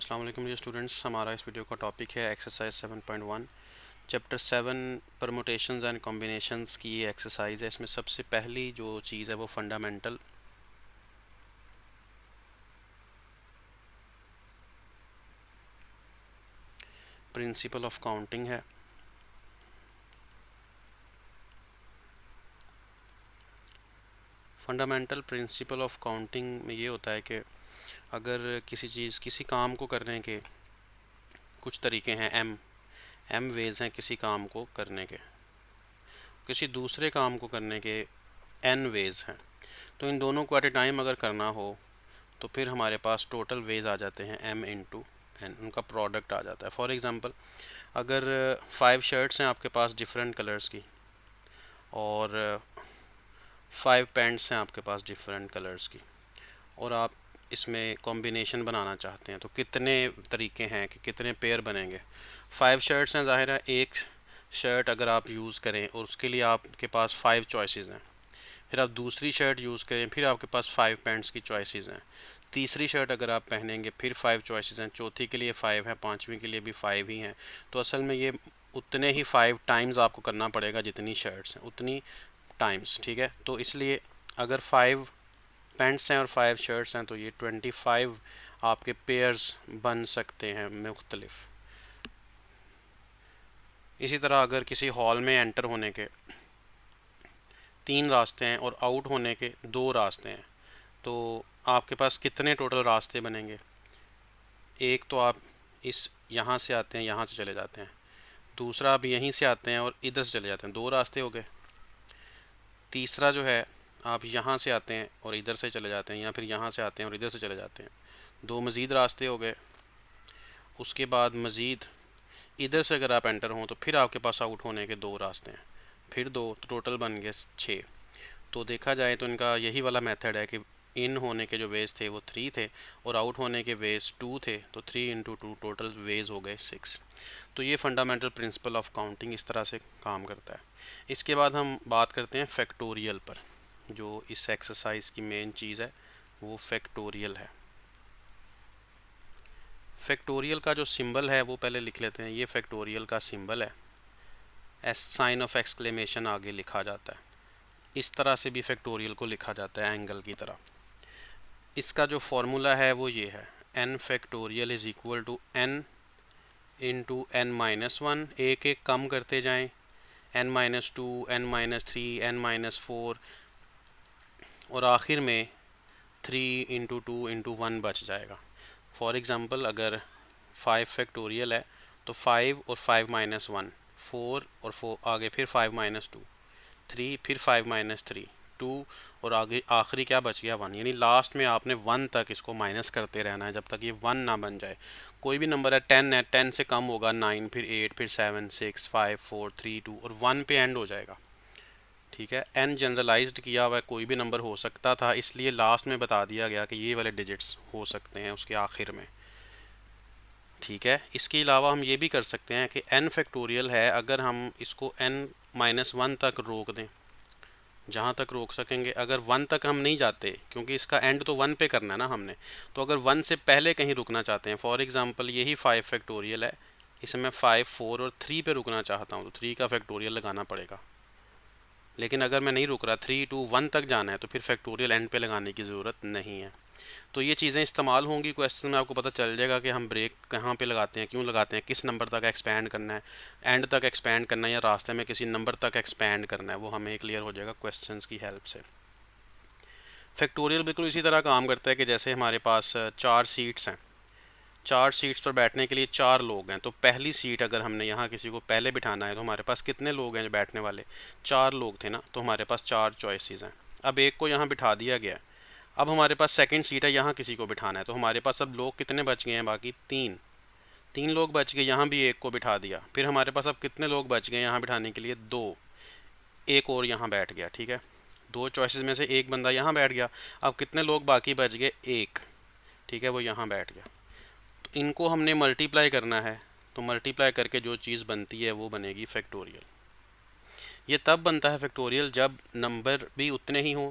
अस्सलाम वालेकुम dear students. हमारा इस वीडियो का टॉपिक है exercise 7.1 chapter 7 permutations and combinations की ये एक्सरसाइज है। इसमें सबसे पहली जो चीज़ है वो फंडामेंटल प्रिंसिपल ऑफ काउंटिंग है। फंडामेंटल प्रिंसिपल ऑफ काउंटिंग में ये होता है कि अगर किसी काम को करने के कुछ तरीके हैं, एम वेज हैं किसी काम को करने के, किसी दूसरे काम को करने के एन वेज हैं। तो इन दोनों को एट ए टाइम अगर करना हो तो फिर हमारे पास टोटल वेज आ जाते हैं एम इंटू एन, उनका प्रोडक्ट आ जाता है। फॉर एग्ज़ाम्पल, अगर 5 शर्ट्स हैं आपके पास डिफरेंट कलर्स की और 5 पैंट्स हैं आपके पास डिफरेंट कलर्स की, और आप इसमें कॉम्बिनेशन बनाना चाहते हैं तो कितने तरीके हैं कि कितने पेयर बनेंगे। 5 शर्ट्स हैं, ज़ाहिर है एक शर्ट अगर आप यूज़ करें और उसके लिए आपके पास 5 चॉइसेस हैं, फिर आप दूसरी शर्ट यूज़ करें, फिर आपके पास 5 पैंट्स की चॉइसेस हैं, तीसरी शर्ट अगर आप पहनेंगे फिर 5 चॉइसेस हैं, चौथी के लिए 5 हैं, पांचवी के लिए भी 5 ही हैं। तो असल में ये उतने ही 5 टाइम्स आपको करना पड़ेगा जितनी शर्ट्स हैं उतनी टाइम्स, ठीक है। तो इसलिए अगर 5 पैंट्स हैं और 5 शर्ट्स हैं तो ये 25 आपके पेयर्स बन सकते हैं मुख्तलिफ। इसी तरह अगर किसी हॉल में एंटर होने के 3 रास्ते हैं और आउट होने के 2 रास्ते हैं, तो आपके पास कितने टोटल रास्ते बनेंगे। एक तो आप इस यहाँ से आते हैं, यहाँ से चले जाते हैं, दूसरा आप यहीं से आते हैं और इधर से चले जाते हैं, 2 रास्ते हो गए। तीसरा जो है आप यहाँ से आते हैं और इधर से चले जाते हैं, या फिर यहाँ से आते हैं और इधर से चले जाते हैं, 2 मज़ीद रास्ते हो गए। उसके बाद मज़ीद इधर से अगर आप एंटर हों तो फिर आपके पास आउट होने के 2 रास्ते हैं, फिर 2, तो टोटल बन गए 6। तो देखा जाए तो इनका यही वाला मेथड है कि इन होने के जो वेज थे वो 3 थे और आउट होने के वेज 2 थे, तो 3 इंटू 2 टोटल वेज हो गए 6। तो ये फंडामेंटल प्रिंसिपल ऑफ काउंटिंग इस तरह से काम करता है। इसके बाद हम बात करते हैं फैक्टोरियल पर। जो इस एक्सरसाइज की मेन चीज़ है वो फैक्टोरियल है। फैक्टोरियल का जो सिंबल है वो पहले लिख लेते हैं। ये फैक्टोरियल का सिंबल है, एस साइन ऑफ एक्सक्लेमेशन आगे लिखा जाता है। इस तरह से भी फैक्टोरियल को लिखा जाता है एंगल की तरह। इसका जो फॉर्मूला है वो ये है, n factorial is equal to n into n minus one, एक एक कम करते जाएं, n minus two, n minus three, n minus four, और आखिर में 3 इंटू टू इंटू वन बच जाएगा। फॉर एग्ज़ाम्पल, अगर 5 फैक्टोरियल है तो 5 और 5 माइनस वन, 4 और 4 आगे फिर 5 माइनस टू, 3 फिर 5 माइनस थ्री, 2, और आगे आखिरी क्या बच गया 1। यानी लास्ट में आपने 1 तक इसको माइनस करते रहना है जब तक ये 1 ना बन जाए। कोई भी नंबर है, 10 है, 10 से कम होगा 9, फिर 8, फिर 7, 6, 5, 4, 3, 2 और 1 पे एंड हो जाएगा, ठीक है। एन जनरलाइज्ड किया हुआ है, कोई भी नंबर हो सकता था, इसलिए लास्ट में बता दिया गया कि ये वाले डिजिट्स हो सकते हैं उसके आखिर में, ठीक है। इसके अलावा हम ये भी कर सकते हैं कि एन फैक्टोरियल है, अगर हम इसको एन माइनस वन तक रोक दें, जहाँ तक रोक सकेंगे। अगर 1 तक हम नहीं जाते, क्योंकि इसका एंड तो 1 पे करना है ना हमने, तो अगर 1 से पहले कहीं रुकना चाहते हैं, फॉर एग्जांपल यही 5 फैक्टोरियल है, इसमें 5, 4 और 3 पे रुकना चाहता हूँ तो 3 का फैक्टोरियल लगाना पड़ेगा। लेकिन अगर मैं नहीं रुक रहा, 3 टू 1 तक जाना है, तो फिर फैक्टोरियल एंड पे लगाने की ज़रूरत नहीं है। तो ये चीज़ें इस्तेमाल होंगी क्वेश्चन में, आपको पता चल जाएगा कि हम ब्रेक कहाँ पे लगाते हैं, क्यों लगाते हैं, किस नंबर तक एक्सपैंड करना है, एंड तक एक्सपैंड करना है या रास्ते में किसी नंबर तक एक्सपैंड करना है, वो हमें क्लियर हो जाएगा क्वेश्चंस की हेल्प से। फैक्टोरियल बिल्कुल इसी तरह काम करता है कि जैसे हमारे पास 4 सीट्स हैं, 4 सीट्स पर बैठने के लिए 4 लोग हैं, तो पहली सीट अगर हमने यहाँ किसी को पहले बिठाना है तो हमारे पास कितने लोग हैं जो बैठने वाले, 4 लोग थे ना, तो हमारे पास 4 चॉइसेस हैं। अब एक को यहाँ बिठा दिया गया है, अब हमारे पास सेकंड सीट है, यहाँ किसी को बिठाना है, तो हमारे पास अब लोग कितने बच गए हैं, बाकी 3 लोग बच गए, यहाँ भी एक को बिठा दिया, फिर हमारे पास अब कितने लोग बच गए यहाँ बिठाने के लिए, 2, एक और यहाँ बैठ गया, ठीक है। 2 चॉइसेस में से एक बंदा यहाँ बैठ गया, अब कितने लोग बाकी बच गए, एक, ठीक है, वो यहाँ बैठ गया। तो इनको हमने मल्टीप्लाई करना है, तो मल्टीप्लाई करके जो चीज़ बनती है वो बनेगी फैक्टोरियल। ये तब बनता है फैक्टोरियल जब नंबर भी उतने ही हों,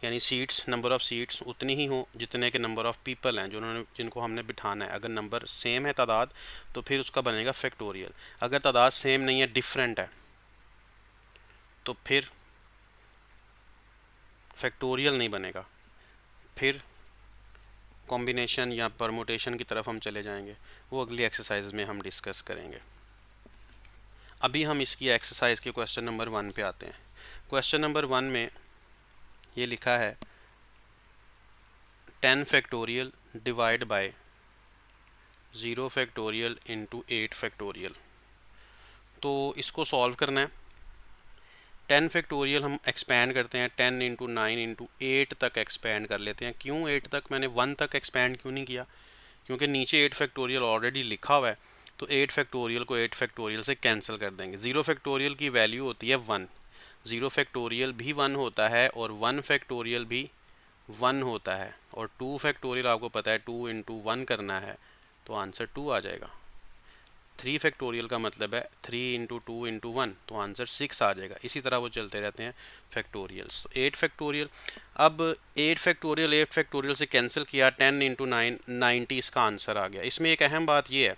यानी सीट्स, नंबर ऑफ़ सीट्स उतनी ही हो जितने के नंबर ऑफ़ पीपल हैं जिनको हमने बिठाना है। अगर नंबर सेम है तादाद तो फिर उसका बनेगा फैक्टोरियल। अगर तादाद सेम नहीं है, डिफरेंट है, तो फिर फैक्टोरियल नहीं बनेगा, फिर कॉम्बिनेशन या परमुटेशन की तरफ हम चले जाएंगे। वो अगली एक्सरसाइज में हम डिस्कस करेंगे। अभी हम इसकी एक्सरसाइज के क्वेश्चन नंबर 1 पे आते हैं। क्वेश्चन नंबर 1 में ये लिखा है 10 factorial divide bye 0 factorial into 8 factorial. तो इसको सॉल्व करना है। 10 फैक्टोरियल हम एक्सपैंड करते हैं, 10 इंटू 9 इंटू 8 तक एक्सपैंड कर लेते हैं। क्यों 8 तक, मैंने 1 तक एक्सपैंड क्यों नहीं किया? क्योंकि नीचे 8 फैक्टोरियल ऑलरेडी लिखा हुआ है, तो 8 फैक्टोरियल को 8 फैक्टोरियल से कैंसिल कर देंगे। 0 फैक्टोरियल की वैल्यू होती है 1, 0 फैक्टोरियल भी 1 होता है और 1 फैक्टोरियल भी 1 होता है, और 2 फैक्टोरियल आपको पता है 2 इंटू 1 करना है, तो आंसर 2 आ जाएगा। 3 फैक्टोरियल का मतलब है 3 इंटू 2 इंटू 1, तो आंसर 6 आ जाएगा। इसी तरह वो चलते रहते हैं फैक्टोरियल्स। 8 फैक्टोरियल, अब 8 फैक्टोरियल 8 फैक्टोरियल से कैंसिल किया, 10 इंटू 9 90 इसका आंसर आ गया। इसमें एक अहम बात यह है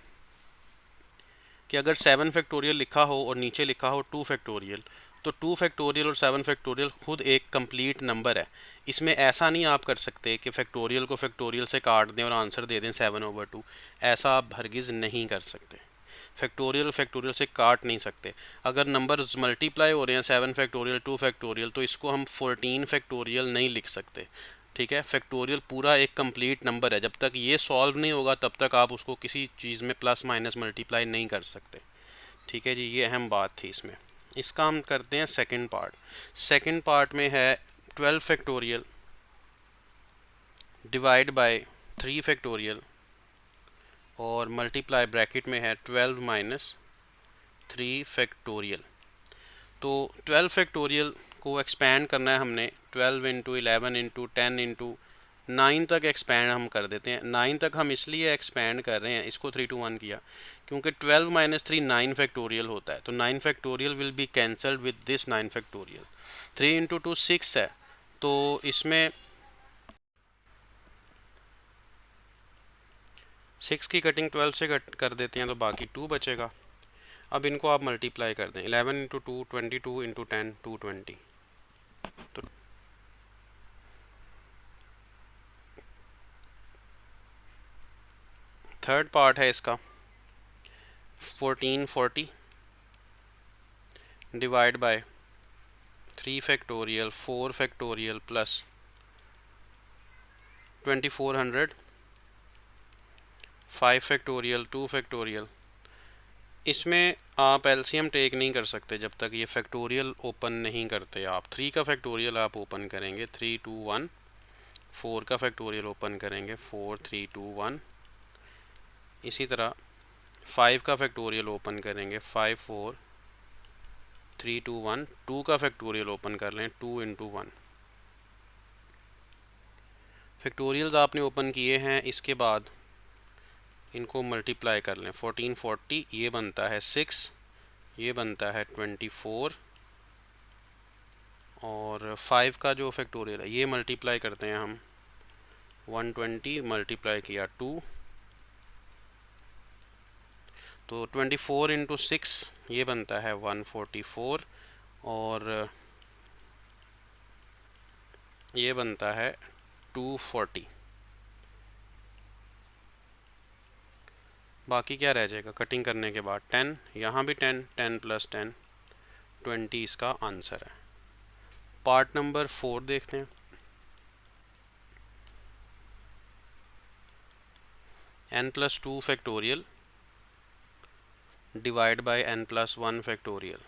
कि अगर 7 फैक्टोरियल लिखा हो और नीचे लिखा हो 2 फैक्टोरियल, तो 2 फैक्टोरियल और 7 फैक्टोरियल खुद एक कंप्लीट नंबर है। इसमें ऐसा नहीं आप कर सकते कि फैक्टोरियल को फैक्टोरियल से काट दें और आंसर दे दें 7/2। ऐसा आप हरगिज़ नहीं कर सकते। फैक्टोरियल फैक्टोरियल से काट नहीं सकते। अगर नंबर्स मल्टीप्लाई हो रहे हैं 7 फैक्टोरियल 2 फैक्टोरियल, तो इसको हम 14 फैक्टोरियल नहीं लिख सकते। ठीक है, फैक्टोरियल पूरा एक कंप्लीट नंबर है। जब तक ये सॉल्व नहीं होगा तब तक आप उसको किसी चीज़ में प्लस माइनस मल्टीप्लाई नहीं कर सकते। ठीक है जी, ये अहम बात थी इसमें। इसका हम करते हैं सेकंड पार्ट। सेकंड पार्ट में है 12 फैक्टोरियल डिवाइड बाय 3 फैक्टोरियल और मल्टीप्लाई ब्रैकेट में है 12 माइनस 3 फैक्टोरियल। तो 12 फैक्टोरियल को एक्सपैंड करना है हमने, 12 इंटू 11 इंटू 10 इंटू 9 तक एक्सपैंड हम कर देते हैं। 9 तक हम इसलिए एक्सपैंड कर रहे हैं, इसको 3 to 1 किया, क्योंकि 12 माइनस 3 9 फैक्टोरियल होता है। तो 9 factorial will be cancelled with this 9 factorial. 3 into 2 6 है, तो इसमें 6 की कटिंग 12 से कर देते हैं, तो बाकी 2 बचेगा। अब इनको आप मल्टीप्लाई कर दें, 11 इंटू 2 22 इंटू 10 220। तो थर्ड पार्ट है इसका 1440 divide by 3 factorial 4 factorial plus 2400 5 factorial 2 factorial. इसमें आप एलसीएम टेक नहीं कर सकते जब तक ये फैक्टोरियल ओपन नहीं करते। आप 3 का फैक्टोरियल आप ओपन करेंगे 3 2 1, 4 का फैक्टोरियल ओपन करेंगे 4 3 2 1, इसी तरह 5 का फैक्टोरियल ओपन करेंगे 5 4 3 2 1, 2 का फैक्टोरियल ओपन कर लें 2 इंटू 1। फैक्टोरियल्स आपने ओपन किए हैं, इसके बाद इनको मल्टीप्लाई कर लें। 1440 ये बनता है 6, ये बनता है 24, और 5 का जो फैक्टोरियल है ये मल्टीप्लाई करते हैं हम, 120 मल्टीप्लाई किया 2, तो 24 इंटू 6 ये बनता है 144, और ये बनता है 240। बाकी क्या रह जाएगा कटिंग करने के बाद? 10, यहाँ भी 10, 10 प्लस 10 20 इसका आंसर है। पार्ट नंबर 4 देखते हैं। n plus 2 factorial divide by n plus 1 factorial.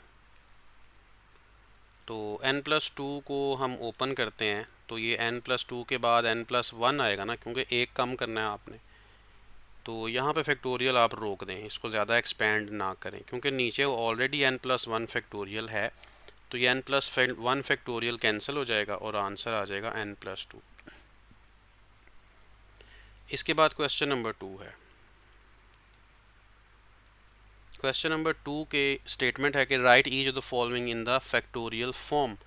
तो n प्लस 2 को हम ओपन करते हैं, तो ये n प्लस 2 के बाद n प्लस 1 आएगा ना, क्योंकि एक कम करना है आपने। तो यहाँ पे फैक्टोरियल आप रोक दें, इसको ज़्यादा एक्सपेंड ना करें, क्योंकि नीचे ऑलरेडी n प्लस 1 फैक्टोरियल है। तो ये n प्लस 1 फैक्टोरियल कैंसिल हो जाएगा और आंसर आ जाएगा n प्लस 2। इसके बाद क्वेश्चन नंबर 2 है। क्वेश्चन नंबर 2 के स्टेटमेंट है कि right each of the following in the factorial form.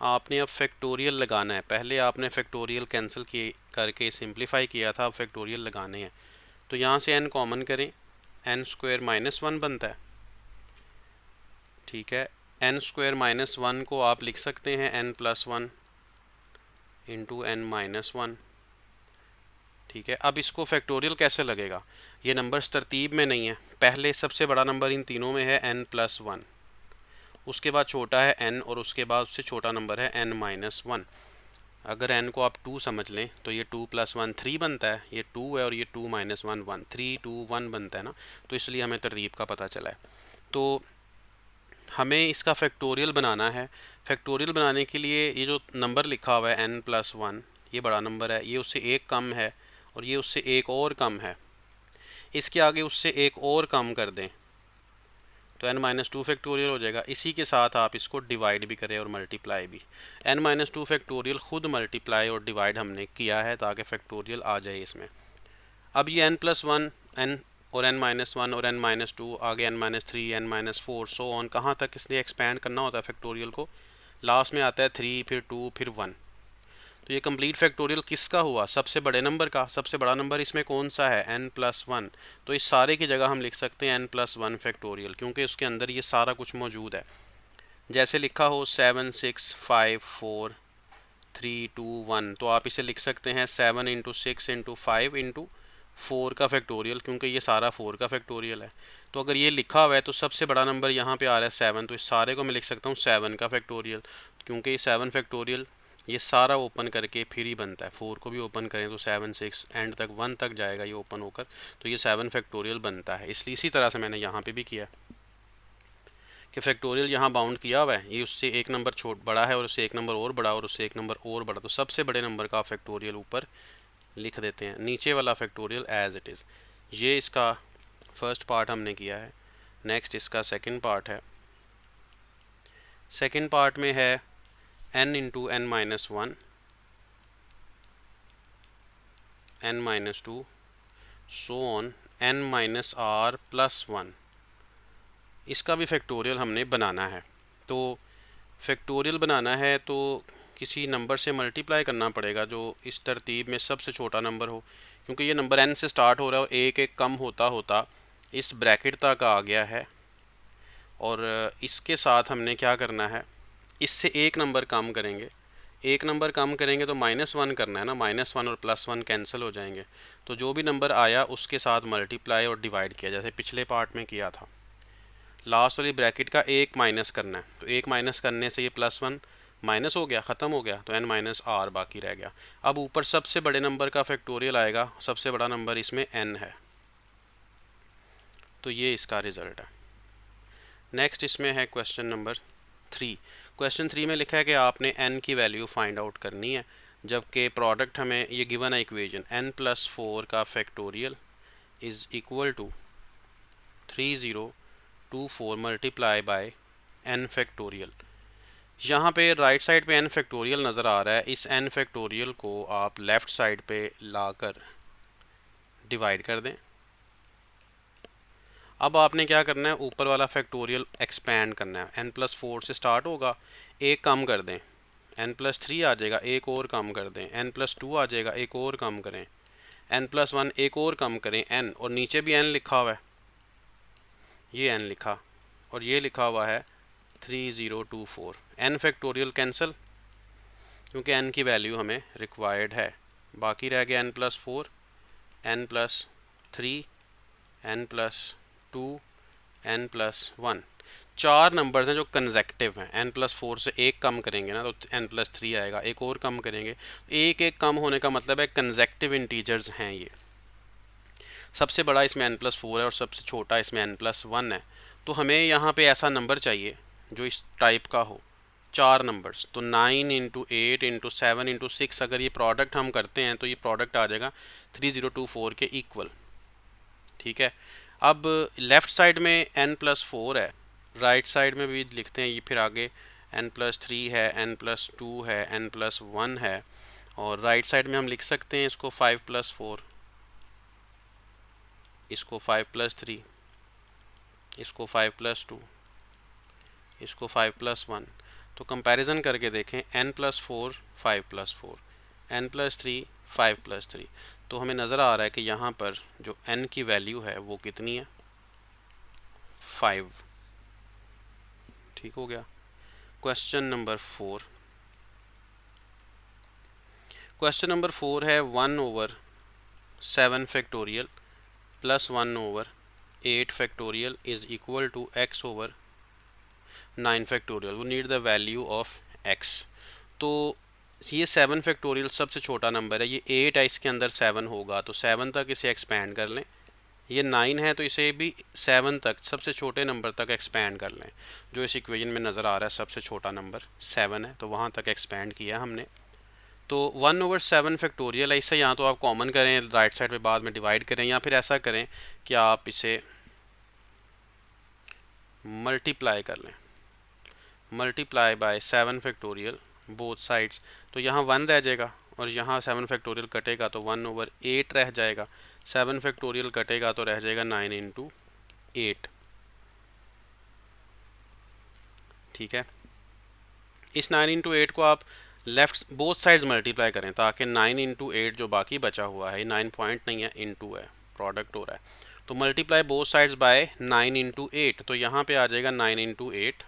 आपने अब फैक्टोरियल लगाना है। पहले आपने फैक्टोरियल कैंसिल किए करके सिंप्लीफाई किया था, अब फैक्टोरियल लगाने हैं। तो यहाँ से n कॉमन करें, n स्क्वायर माइनस वन बनता है। ठीक है, n स्क्वायर माइनस वन को आप लिख सकते हैं n plus one into n minus one. ठीक है, अब इसको फैक्टोरियल कैसे लगेगा, ये नंबर्स तरतीब में नहीं है। पहले सबसे बड़ा नंबर इन तीनों में है n प्लस वन, उसके बाद छोटा है n, और उसके बाद उससे छोटा नंबर है n माइनस वन। अगर n को आप 2 समझ लें तो ये 2 प्लस वन 3 बनता है, ये 2 है, और ये 2 माइनस वन 1, 3 2 1 बनता है ना। तो इसलिए हमें तरतीब का पता चला है। तो हमें इसका फैक्टोरियल बनाना है। फैक्टोरियल बनाने के लिए ये जो नंबर लिखा हुआ है n प्लस वन, ये बड़ा नंबर है, ये उससे एक कम है, और ये उससे एक और कम है। इसके आगे उससे एक और कम कर दें तो n माइनस टू फैक्टोरियल हो जाएगा। इसी के साथ आप इसको डिवाइड भी करें और मल्टीप्लाई भी। n माइनस टू फैक्टोरियल खुद मल्टीप्लाई और डिवाइड हमने किया है ताकि फैक्टोरियल आ जाए इसमें। अब ये n प्लस वन, n और n माइनस वन और n माइनस टू, आगे n minus three, n minus four, so on, कहाँ तक इसलिए एक्सपेंड करना होता है फैक्टोरियल को। लास्ट में आता है 3, फिर 2, फिर 1। तो ये कंप्लीट फैक्टोरियल किसका हुआ, सबसे बड़े नंबर का। सबसे बड़ा नंबर इसमें कौन सा है, n प्लस वन। तो इस सारे की जगह हम लिख सकते हैं n प्लस वन फैक्टोरियल, क्योंकि उसके अंदर ये सारा कुछ मौजूद है। जैसे लिखा हो 7 6 5 4 3 2 1, तो आप इसे लिख सकते हैं 7 इंटू 6 इंटू 5 इंटू 4 का फैक्टोरियल, क्योंकि ये सारा 4 का फैक्टोरियल है। तो अगर ये लिखा हुआ है तो सबसे बड़ा नंबर यहाँ पे आ रहा है 7, तो इस सारे को मैं लिख सकता हूँ 7 का फैक्टोरियल, क्योंकि ये 7 फैक्टोरियल ये सारा ओपन करके फिर ही बनता है। 4 को भी ओपन करें तो 7 6 एंड तक 1 तक जाएगा ये ओपन होकर, तो ये 7 फैक्टोरियल बनता है। इसलिए इसी तरह से मैंने यहाँ पे भी किया कि फैक्टोरियल यहाँ बाउंड किया हुआ है, ये उससे एक नंबर छोट बड़ा है, और उससे एक नंबर और बड़ा, और उससे एक नंबर और बड़ा, तो सबसे बड़े नंबर का फैक्टोरियल ऊपर लिख देते हैं, नीचे वाला फैक्टोरियल एज इट इज़। ये इसका फर्स्ट पार्ट हमने किया है। नेक्स्ट इसका सेकंड पार्ट है। सेकंड पार्ट में है n into n minus one, n minus two, so on n minus r plus one. इसका भी फैक्टोरियल हमने बनाना है। तो फैक्टोरियल बनाना है तो किसी नंबर से मल्टीप्लाई करना पड़ेगा जो इस तरतीब में सबसे छोटा नंबर हो, क्योंकि ये नंबर n से स्टार्ट हो रहा है और एक एक कम होता होता इस ब्रैकेट तक आ गया है। और इसके साथ हमने क्या करना है, इससे एक नंबर कम करेंगे। एक नंबर कम करेंगे तो माइनस वन करना है ना, माइनस वन और प्लस वन कैंसिल हो जाएंगे। तो जो भी नंबर आया उसके साथ मल्टीप्लाई और डिवाइड किया, जैसे पिछले पार्ट में किया था। लास्ट वाली ब्रैकेट का एक माइनस करना है, तो एक माइनस करने से ये प्लस वन माइनस हो गया, ख़त्म हो गया, तो n माइनस आर बाकी रह गया। अब ऊपर सबसे बड़े नंबर का फैक्टोरियल आएगा, सबसे बड़ा नंबर इसमें n है, तो ये इसका रिज़ल्ट है। नेक्स्ट इसमें है क्वेश्चन नंबर 3। क्वेश्चन 3 में लिखा है कि आपने n की वैल्यू फाइंड आउट करनी है, जबकि प्रोडक्ट हमें ये गिवन है इक्वेशन n प्लस 4 का factorial is equal to 3024 multiply by n factorial. यहाँ पे राइट साइड पे n फैक्टोरियल नज़र आ रहा है, इस n फैक्टोरियल को आप लेफ़्ट साइड पे लाकर डिवाइड कर दें। अब आपने क्या करना है, ऊपर वाला फैक्टोरियल एक्सपेंड करना है। n प्लस 4 से स्टार्ट होगा, एक कम कर दें, n प्लस 3 आ जाएगा, एक और कम कर दें, n प्लस 2 आ जाएगा, एक और कम करें, n प्लस 1 एक और कम करें, n, और नीचे भी n लिखा हुआ है, ये n लिखा, और ये लिखा हुआ है 3024। n फैक्टोरियल कैंसिल, क्योंकि n की वैल्यू हमें रिक्वायर्ड है। बाकी रह गया n plus 4, n plus 3, n plus 2, n plus 1। चार नंबर्स हैं जो कंसेक्टिव हैं। n प्लस 4 से एक कम करेंगे ना तो n प्लस 3 आएगा, एक और कम करेंगे, एक एक कम होने का मतलब है कंसेक्टिव इंटीजर्स हैं ये। सबसे बड़ा इसमें n प्लस 4 है और सबसे छोटा इसमें n प्लस 1 है। तो हमें यहाँ पे ऐसा नंबर चाहिए जो इस टाइप का हो, चार नंबर्स। तो 9 इंटू 8 इंटू 7 इंटू 6, अगर ये प्रोडक्ट हम करते हैं तो ये प्रोडक्ट आ जाएगा 3024 के इक्वल। ठीक है, अब लेफ़्ट साइड में n प्लस 4 है, राइट साइड में भी लिखते हैं ये, फिर आगे n प्लस 3 है, n प्लस 2 है, n प्लस 1 है, और राइट साइड में हम लिख सकते हैं इसको 5 प्लस 4, इसको 5 प्लस 3, इसको 5 प्लस 2, इसको 5 प्लस 1। तो कंपैरिजन करके देखें, n+4 5+4, n+3 5+3, तो हमें नज़र आ रहा है कि यहाँ पर जो n की वैल्यू है वो कितनी है, 5। ठीक हो गया। क्वेश्चन नंबर 4, क्वेश्चन नंबर 4 है 1/7 factorial plus 1/8 factorial is equal to x/9 factorial, वो need the value of x। तो ये 7 फैक्टोरियल सबसे छोटा नंबर है, ये 8 है, इसके अंदर 7 होगा, तो 7 तक इसे एक्सपेंड कर लें। ये 9 है तो इसे भी 7 तक, सबसे छोटे नंबर तक एक्सपेंड कर लें। जो इस इक्वेशन में नज़र आ रहा है सबसे छोटा नंबर 7 है, तो वहाँ तक एक्सपेंड किया हमने। तो 1/7 फैक्टोरियल है, इससे यहाँ तो आप कॉमन करें, राइट साइड पे बाद में डिवाइड करें, या फिर ऐसा करें कि आप इसे मल्टीप्लाई कर लें, multiply by 7 factorial both sides. तो यहाँ 1 रह जाएगा और यहाँ 7 फैक्टोरियल कटेगा तो 1/8 रह जाएगा। 7 फैक्टोरियल कटेगा तो रह जाएगा 9 × 8। ठीक है, इस 9 × 8 को आप लेफ्ट बोथ साइड्स मल्टीप्लाई करें ताकि 9 × 8 जो बाकी बचा हुआ है, 9 पॉइंट नहीं है, इनटू है, प्रोडक्ट हो रहा है। तो मल्टीप्लाई बोथ साइड्स बाय 9 × 8, तो यहाँ पे आ जाएगा 9 × 8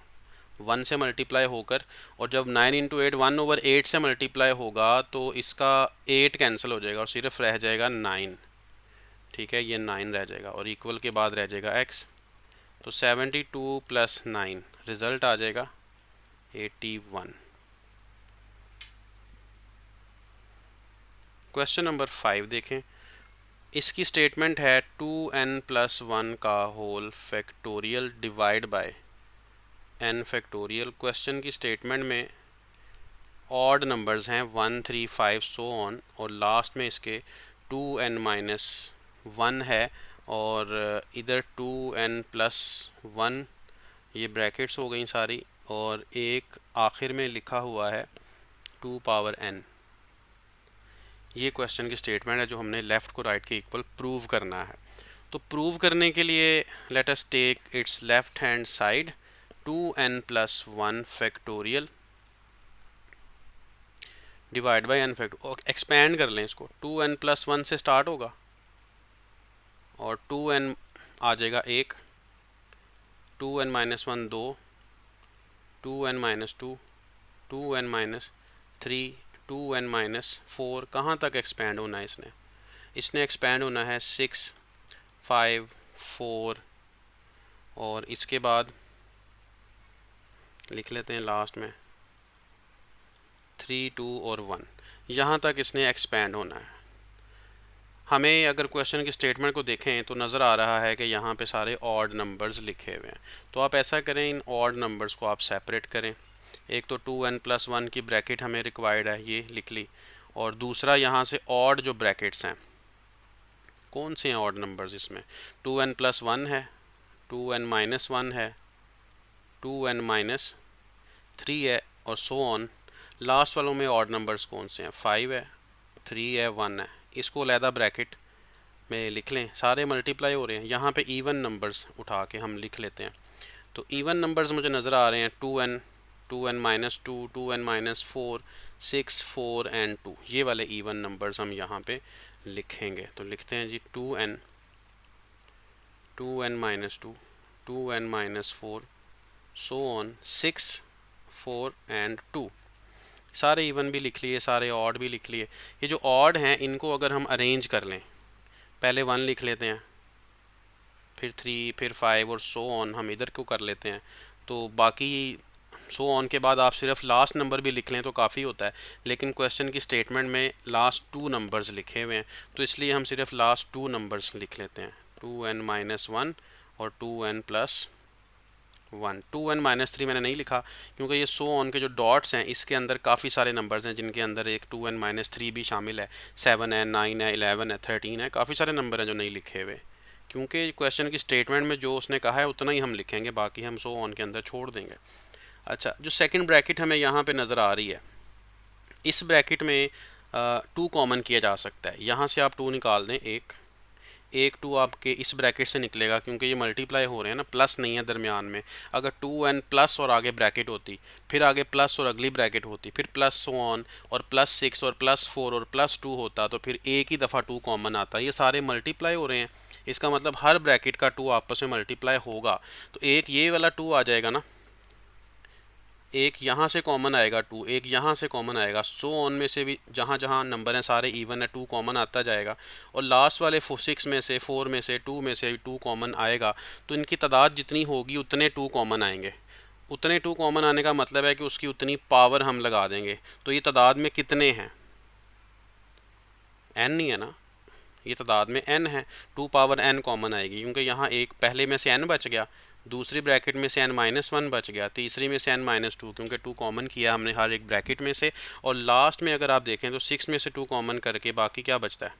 1 से मल्टीप्लाई होकर, और जब 9 × 8 1/8 से मल्टीप्लाई होगा तो इसका 8 कैंसिल हो जाएगा और सिर्फ रह जाएगा 9। ठीक है, ये 9 रह जाएगा और इक्वल के बाद रह जाएगा x। तो 72 + 9 रिजल्ट आ जाएगा 81। क्वेश्चन नंबर 5 देखें, इसकी स्टेटमेंट है 2n+1 का whole factorial divide by n factorial. Question की स्टेटमेंट में ऑड नंबर्स हैं 1 3 5 सो ऑन, और लास्ट में इसके 2n-1 है, और इधर 2n+1 ये ब्रैकेट्स हो गई सारी, और एक आखिर में लिखा हुआ है 2n। ये क्वेश्चन की स्टेटमेंट है जो हमने लेफ़्ट को राइट के इक्वल प्रूव करना है। तो प्रूव करने के लिए let us take its left hand side 2n+1 factorial divide by n factorial, expand कर लें इसको। 2n+1 से स्टार्ट होगा और 2n आ जाएगा 1, 2n-1 2, 2n-2, 2n-3, 2n-4। कहाँ तक एक्सपेंड होना है इसने एक्सपेंड होना है 6 5 4, और इसके बाद लिख लेते हैं लास्ट में 3 2 और 1। यहाँ तक इसने एक्सपेंड होना है। हमें अगर क्वेश्चन की स्टेटमेंट को देखें तो नज़र आ रहा है कि यहाँ पे सारे ऑड नंबर्स लिखे हुए हैं। तो आप ऐसा करें, इन ऑड नंबर्स को आप सेपरेट करें। एक तो 2n+1 की ब्रैकेट हमें रिक्वायर्ड है, ये लिख ली, और दूसरा यहाँ से ऑड जो ब्रैकेट्स हैं, कौन से हैं ऑड नंबर्स इसमें, 2n+1 है, 2n-1 है, 2n-3 है, और सो ऑन। लास्ट वालों में ऑड नंबर्स कौन से हैं, 5 है, 3 है, 1 है। इसको अलहदा ब्रैकेट में लिख लें, सारे मल्टीप्लाई हो रहे हैं। यहाँ पे इवन नंबर्स उठा के हम लिख लेते हैं। तो इवन नंबर्स मुझे नज़र आ रहे हैं 2n, 2n-2, 2n-4, 6 4 एंड 2। ये वाले इवन नंबर्स हम यहाँ पे लिखेंगे। तो लिखते हैं जी 2n, 2n-2, 2n-4, so on, 6 4 and 2। सारे इवन भी लिख लिए, सारे ऑड भी लिख लिए। ये जो ऑड हैं इनको अगर हम अरेंज कर लें, पहले 1 लिख लेते हैं, फिर 3, फिर 5 और सो ऑन हम इधर को कर लेते हैं। तो बाकी सो ऑन के बाद आप सिर्फ लास्ट नंबर भी लिख लें तो काफ़ी होता है, लेकिन क्वेश्चन की स्टेटमेंट में लास्ट 2 नंबर्स लिखे हुए हैं, तो इसलिए हम सिर्फ लास्ट 2 नंबर्स लिख लेते हैं, 2n-1 और 2n+1। 2n-3 मैंने नहीं लिखा क्योंकि ये सो ऑन के जो डॉट्स हैं इसके अंदर काफ़ी सारे नंबर्स हैं, जिनके अंदर एक 2n-3 भी शामिल है, 7 है, 9 है, 11 है, 13 है, काफ़ी सारे नंबर हैं जो नहीं लिखे हुए। क्योंकि क्वेश्चन की स्टेटमेंट में जो उसने कहा है उतना ही हम लिखेंगे, बाकी हम सो ऑन के अंदर छोड़ देंगे। अच्छा, जो सेकंड ब्रैकेट हमें यहाँ पे नज़र आ रही है, इस ब्रैकेट में 2 कॉमन किया जा सकता है। यहाँ से आप 2 निकाल दें, एक टू आपके इस ब्रैकेट से निकलेगा क्योंकि ये मल्टीप्लाई हो रहे हैं ना, प्लस नहीं है दरमियान में। अगर 2n प्लस और आगे ब्रैकेट होती, फिर आगे प्लस और अगली ब्रैकेट होती, फिर प्लस सो ऑन और +6 और +4 और +2 होता, तो फिर एक ही दफ़ा 2 कॉमन आता। ये सारे मल्टीप्लाई हो रहे हैं, इसका मतलब हर ब्रैकेट का 2 आपस में मल्टीप्लाई होगा। तो एक ये वाला 2 आ जाएगा ना, एक यहाँ से कॉमन आएगा 2, एक यहाँ से कॉमन आएगा, सो ऑन में से भी जहाँ जहाँ नंबर हैं सारे इवन है 2 कॉमन आता जाएगा। और लास्ट वाले 6 में से 4 में से 2 में से 2 कॉमन आएगा। तो इनकी तादाद जितनी होगी उतने 2 कॉमन आएंगे। उतने 2 कॉमन आने का मतलब है कि उसकी उतनी पावर हम लगा देंगे। तो ये तादाद में कितने हैं, n ही है ना, ये तादाद में n है, 2 पावर n कॉमन आएगी क्योंकि यहाँ एक पहले में से n बच गया, दूसरी ब्रैकेट में से n-1 बच गया, तीसरी में से n-2 क्योंकि 2 कॉमन किया हमने हर एक ब्रैकेट में से। और लास्ट में अगर आप देखें तो 6 में से 2 कॉमन करके बाकी क्या बचता है,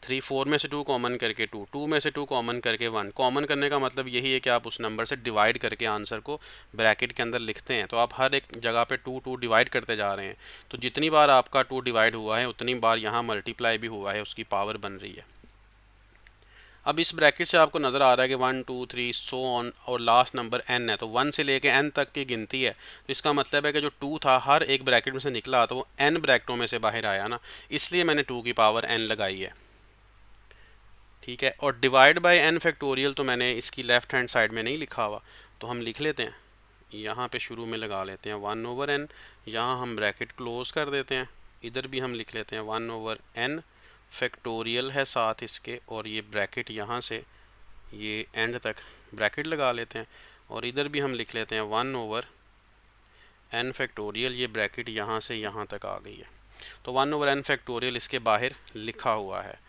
3, 4 में से 2 कॉमन करके 2, 2 में से 2 कॉमन करके 1। कॉमन करने का मतलब यही है कि आप उस नंबर से डिवाइड करके आंसर को ब्रैकेट के अंदर लिखते हैं। तो आप हर एक जगह पे 2 डिवाइड करते जा रहे हैं। तो जितनी बार आपका 2 डिवाइड हुआ है उतनी बार यहाँ मल्टीप्लाई भी हुआ है, उसकी पावर बन रही है। अब इस ब्रैकेट से आपको नज़र आ रहा है कि 1 2 3 सो ऑन और लास्ट नंबर n है, तो 1 से लेके n तक की गिनती है। तो इसका मतलब है कि जो 2 था हर एक ब्रैकेट में से निकला तो वो n ब्रैकेटों में से बाहर आया ना, इसलिए मैंने 2 की पावर n लगाई है। ठीक है, और डिवाइड बाय n फैक्टोरियल तो मैंने इसकी लेफ़्ट हैंड साइड में नहीं लिखा हुआ, तो हम लिख लेते हैं, यहाँ पे शुरू में लगा लेते हैं 1/n, यहाँ हम ब्रैकेट क्लोज कर देते हैं, इधर भी हम लिख लेते हैं 1/n फैक्टोरियल है साथ इसके, और ये ब्रैकेट यहाँ से ये एंड तक ब्रैकेट लगा लेते हैं, और इधर भी हम लिख लेते हैं 1/n फैक्टोरियल, ये ब्रैकेट यहाँ से यहाँ तक आ गई है। तो 1/n फैक्टोरियल इसके बाहर लिखा हुआ है।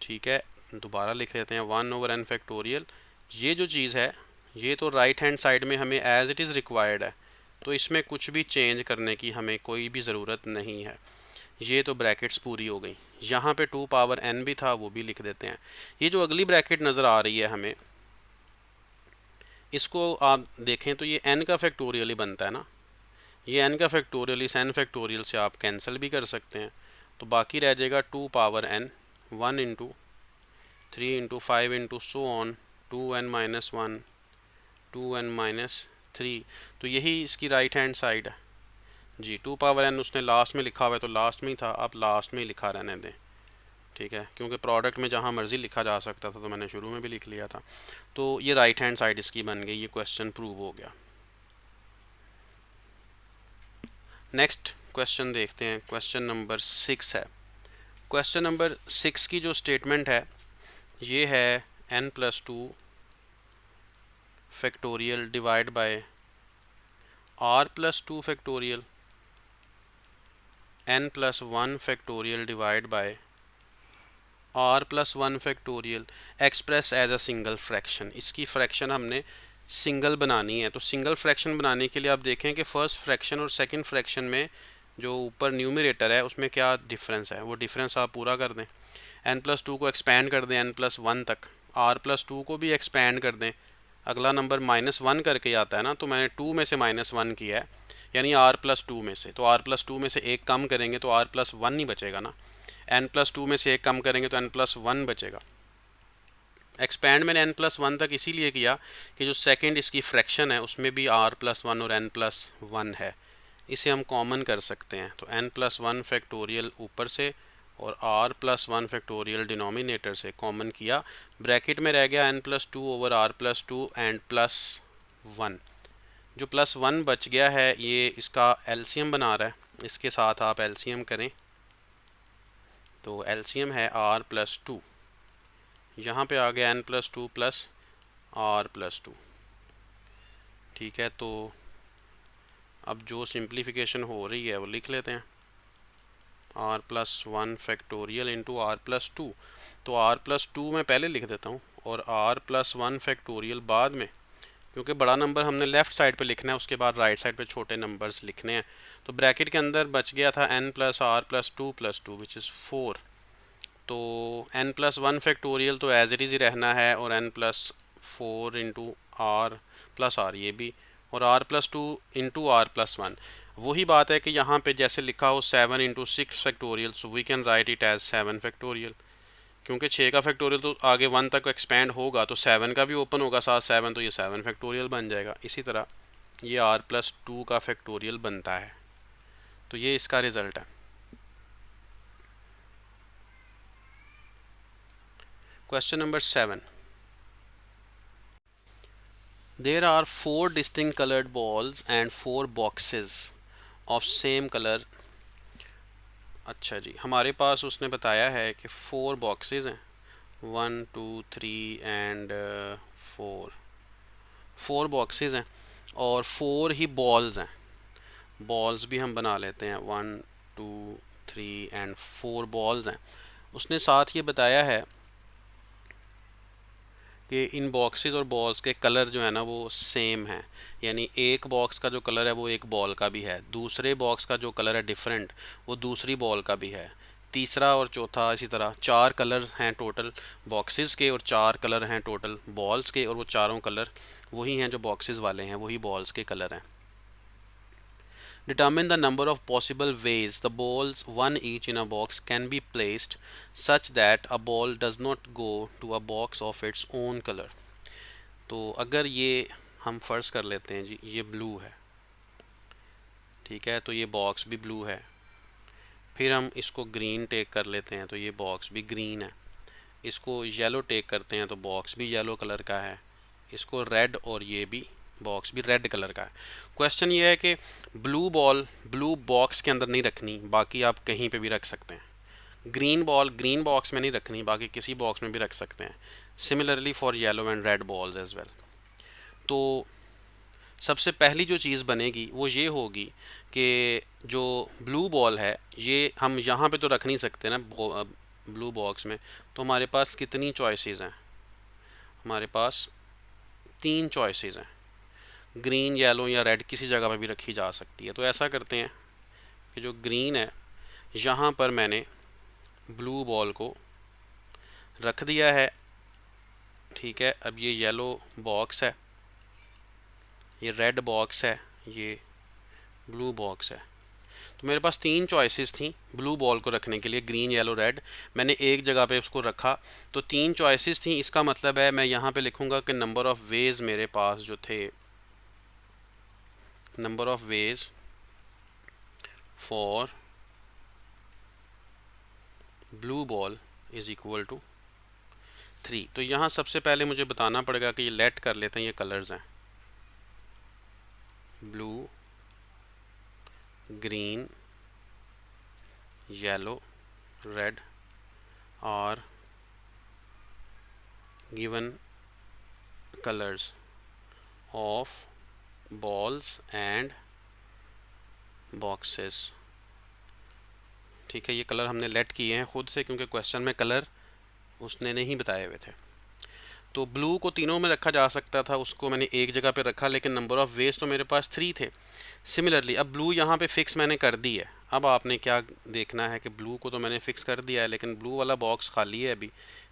ठीक है, दोबारा लिख लेते हैं 1/n फैक्टोरियल। ये जो चीज़ है ये तो राइट हैंड साइड में हमें एज इट इज़ रिक्वायर्ड है, तो इसमें कुछ भी चेंज करने की हमें कोई भी ज़रूरत नहीं है। ये तो ब्रैकेट्स पूरी हो गई। यहाँ पे 2 पावर n भी था, वो भी लिख देते हैं। ये जो अगली ब्रैकेट नज़र आ रही है हमें, इसको आप देखें तो ये n का फैक्टोरियल ही बनता है ना, ये n का फैक्टोरियल इस n फैक्टोरियल से आप कैंसिल भी कर सकते हैं। तो बाकी रह जाएगा 2 power n, 1 into 3 into 5 into so on 2n-1 2n-3। तो यही इसकी राइट हैंड साइड है जी। 2 पावर n उसने लास्ट में लिखा हुआ है तो लास्ट में ही था, आप लास्ट में ही लिखा रहने दें। ठीक है, क्योंकि प्रोडक्ट में जहाँ मर्ज़ी लिखा जा सकता था तो मैंने शुरू में भी लिख लिया था। तो ये राइट हैंड साइड इसकी बन गई, ये क्वेश्चन प्रूव हो गया। नेक्स्ट क्वेश्चन देखते हैं, क्वेश्चन नंबर 6 है। क्वेश्चन नंबर 6 की जो स्टेटमेंट है ये है n+2 factorial divide by r+2 factorial n+1 factorial divide by r+1 factorial express as a single fraction. इसकी फ्रैक्शन हमने सिंगल बनानी है। तो सिंगल फ्रैक्शन बनाने के लिए आप देखें कि फर्स्ट फ्रैक्शन और सेकंड फ्रैक्शन में जो ऊपर न्यूमरेटर है उसमें क्या डिफरेंस है, वो डिफरेंस आप पूरा कर दें। n+2 को एक्सपैंड कर दें n+1 तक, r+2 को भी एक्सपैंड कर दें। अगला नंबर -1 करके आता है ना, तो मैंने 2 में से -1 किया है, यानी r+2 में से। तो r+2 में से एक कम करेंगे तो r+1 नहीं बचेगा ना, n+2 में से एक कम करेंगे तो n+1 बचेगा। एक्सपैंड मैंने n+1 तक इसीलिए किया कि जो सेकंड इसकी फ्रैक्शन है उसमें भी r+1 और n+1 है, इसे हम कॉमन कर सकते हैं। तो n+1 फैक्टोरियल ऊपर से और r+1 फैक्टोरियल डिनोमिनेटर से कॉमन किया, ब्रैकेट में रह गया n+2 ओवर r+2 एंड +1। जो +1 बच गया है ये इसका एलसीएम बना रहा है, इसके साथ आप एलसीएम करें तो एलसीएम है r+2, यहाँ पे आ गया n+2 प्लस r+2। ठीक है, तो अब जो सिंप्लीफिकेशन हो रही है वो लिख लेते हैं, r+1 फैक्टोरियल इंटू r+2। तो r+2 मैं पहले लिख देता हूँ और r+1 फैक्टोरियल बाद में, क्योंकि बड़ा नंबर हमने लेफ़्ट साइड पे लिखना है, उसके बाद राइट साइड पे छोटे नंबर्स लिखने हैं। तो ब्रैकेट के अंदर बच गया था n+r+2+2 विच इज़ 4। तो n+1 फैक्टोरियल तो एज इट इज़ ही रहना है, और n+4 इंटू r+r ये भी, और r+2 इंटू r+1। वही बात है कि यहाँ पे जैसे लिखा हो 7 into 6 factorial, so we can write it as 7 factorial. क्योंकि 6 का फैक्टोरियल तो आगे 1 तक एक्सपेंड होगा, तो 7 का भी ओपन होगा साथ 7, तो ये 7 फैक्टोरियल बन जाएगा। इसी तरह ये r+2 का फैक्टोरियल बनता है। तो ये इसका रिज़ल्ट है। Question number 7, there are 4 distinct coloured balls and 4 boxes of same colour. अच्छा जी, हमारे पास उसने बताया है कि 4 बॉक्सेस हैं, 1 2 3 एंड 4 बॉक्सेस हैं और 4 ही बॉल्स हैं। बॉल्स भी हम बना लेते हैं, 1 2 3 एंड 4 बॉल्स हैं। उसने साथ ये बताया है कि इन बॉक्सेस और बॉल्स के कलर जो है ना वो सेम है, यानी एक बॉक्स का जो कलर है वो एक बॉल का भी है, दूसरे बॉक्स का जो कलर है डिफरेंट वो दूसरी बॉल का भी है, तीसरा और चौथा इसी तरह। 4 कलर हैं टोटल बॉक्सेस के और 4 कलर हैं टोटल बॉल्स के, और वो चारों कलर वही हैं जो बॉक्सेस वाले हैं, वही बॉल्स के कलर हैं। Determine the number of possible ways the balls, one each in a box, can be placed such that a ball does not go to a box of its own color. तो अगर ये हम फर्ज कर लेते हैं जी, ये ब्लू है, ठीक है, तो ये बॉक्स भी ब्लू है। फिर हम इसको ग्रीन टेक कर लेते हैं तो ये बॉक्स भी ग्रीन है। इसको येलो टेक करते हैं तो बॉक्स भी येलो कलर का है। इसको रेड और ये भी बॉक्स भी रेड कलर का है। क्वेश्चन ये है कि ब्लू बॉल ब्लू बॉक्स के अंदर नहीं रखनी, बाकी आप कहीं पे भी रख सकते हैं। ग्रीन बॉल ग्रीन बॉक्स में नहीं रखनी, बाकी किसी बॉक्स में भी रख सकते हैं। Similarly for yellow and red balls as well. तो सबसे पहली जो चीज़ बनेगी वो ये होगी कि जो ब्लू बॉल है ये हम यहाँ पे तो रख नहीं सकते ना ब्लू बॉक्स में, तो हमारे पास कितनी चॉइसेस हैं? हमारे पास 3 चॉइसेस हैं। ग्रीन येलो या रेड किसी जगह पर भी रखी जा सकती है। तो ऐसा करते हैं कि जो ग्रीन है यहाँ पर मैंने ब्लू बॉल को रख दिया है, ठीक है। अब ये येलो बॉक्स है, ये रेड बॉक्स है, ये ब्लू बॉक्स है। तो मेरे पास 3 चॉइसेस थी ब्लू बॉल को रखने के लिए, ग्रीन येलो रेड। मैंने एक जगह पे उसको रखा, तो 3 चॉइसेस थी। इसका मतलब है मैं यहाँ पे लिखूँगा कि नंबर ऑफ़ वेज मेरे पास जो थे, number of ways for blue ball is equal to 3। तो यहाँ सबसे पहले मुझे बताना पड़ेगा कि ये लेट कर लेते हैं, ये कलर्स हैं blue green yellow red are given colors of balls and boxes। ठीक है, ये कलर हमने लेट किए हैं खुद से क्योंकि क्वेश्चन में कलर उसने नहीं बताए हुए थे। तो ब्लू को तीनों में रखा जा सकता था, उसको मैंने एक जगह पे रखा, लेकिन नंबर ऑफ़ वेज तो मेरे पास 3 थे। सिमिलरली अब ब्लू यहाँ पे फिक्स मैंने कर दी है। अब आपने क्या देखना है कि ब्लू को तो मैंने फ़िक्स कर दिया है, लेकिन ब्लू वाला बॉक्स खाली है अभी,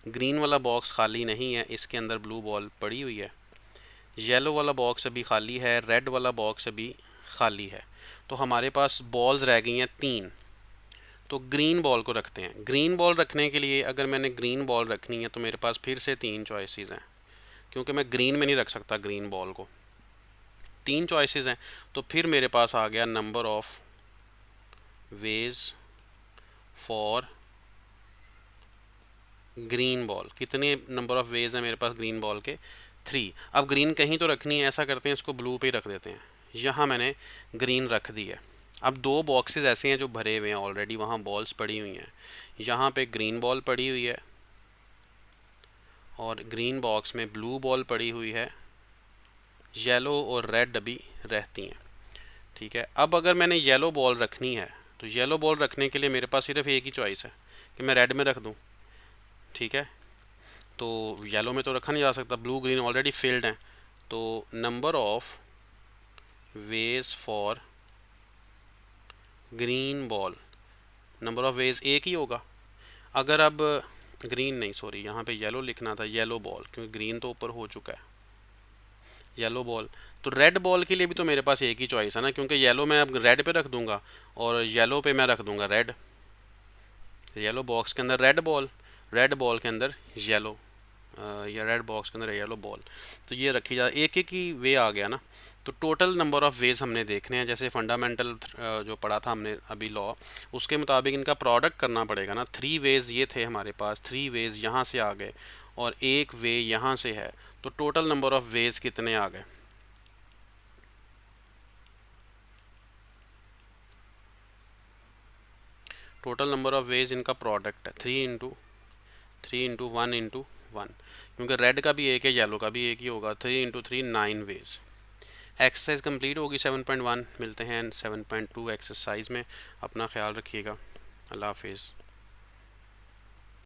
ग्रीन वाला बॉक्स खाली नहीं है, इसके अंदर ब्लू बॉल पड़ी हुई है। येलो वाला बॉक्स अभी खाली है, रेड वाला बॉक्स अभी खाली है। तो हमारे पास बॉल्स रह गई हैं 3। तो ग्रीन बॉल को रखते हैं। ग्रीन बॉल रखने के लिए अगर मैंने ग्रीन बॉल रखनी है तो मेरे पास फिर से 3 चॉइसेस हैं, क्योंकि मैं ग्रीन में नहीं रख सकता ग्रीन बॉल को। 3 चॉइसेस हैं, तो फिर मेरे पास आ गया number of ways for green ball. कितने नंबर ऑफ़ वेज हैं मेरे पास ग्रीन बॉल के? 3। अब ग्रीन कहीं तो रखनी है, ऐसा करते हैं इसको ब्लू पे ही रख देते हैं। यहाँ मैंने ग्रीन रख दी है। अब 2 बॉक्सेस ऐसे हैं जो भरे हुए हैं ऑलरेडी, वहाँ बॉल्स पड़ी हुई हैं। यहाँ पे ग्रीन बॉल पड़ी हुई है और ग्रीन बॉक्स में ब्लू बॉल पड़ी हुई है, येलो और रेड अभी रहती हैं, ठीक है। अब अगर मैंने येलो बॉल रखनी है तो येलो बॉल रखने के लिए मेरे पास सिर्फ एक ही चॉइस है कि मैं रेड में रख दूँ, ठीक है। तो येलो में तो रखा नहीं जा सकता, ब्लू ग्रीन ऑलरेडी फिल्ड हैं। तो number of ways for green ball, number of ways एक ही होगा। अगर अब ग्रीन नहीं, सॉरी यहाँ पे येलो लिखना था, येलो बॉल, क्योंकि ग्रीन तो ऊपर हो चुका है, येलो बॉल। तो रेड बॉल के लिए भी तो मेरे पास एक ही चॉइस है ना, क्योंकि येलो मैं अब रेड पे रख दूंगा और येलो पे मैं रख दूंगा रेड। येलो बॉक्स के अंदर रेड बॉल, रेड बॉल के अंदर येलो, या रेड बॉक्स के अंदर येलो बॉल। तो ये रखी जा, एक एक ही वे आ गया ना। तो टोटल नंबर ऑफ़ वेज हमने देखने हैं, जैसे फंडामेंटल जो पढ़ा था हमने अभी लॉ, उसके मुताबिक इनका प्रोडक्ट करना पड़ेगा ना। 3 वेज ये थे हमारे पास, 3 वेज यहाँ से आ गए और एक वे यहाँ से है, तो टोटल नंबर ऑफ़ वेज कितने आ गए? टोटल नंबर ऑफ़ वेज इनका प्रोडक्ट है 3 इंटू 1 क्योंकि रेड का भी एक है, येलो का भी एक ही होगा। 3 इंटू 3 9 वेज। एक्सरसाइज कंप्लीट होगी 7.1। मिलते हैं 7.2 एक्सरसाइज में। अपना ख्याल रखिएगा। अल्लाह हाफिज़।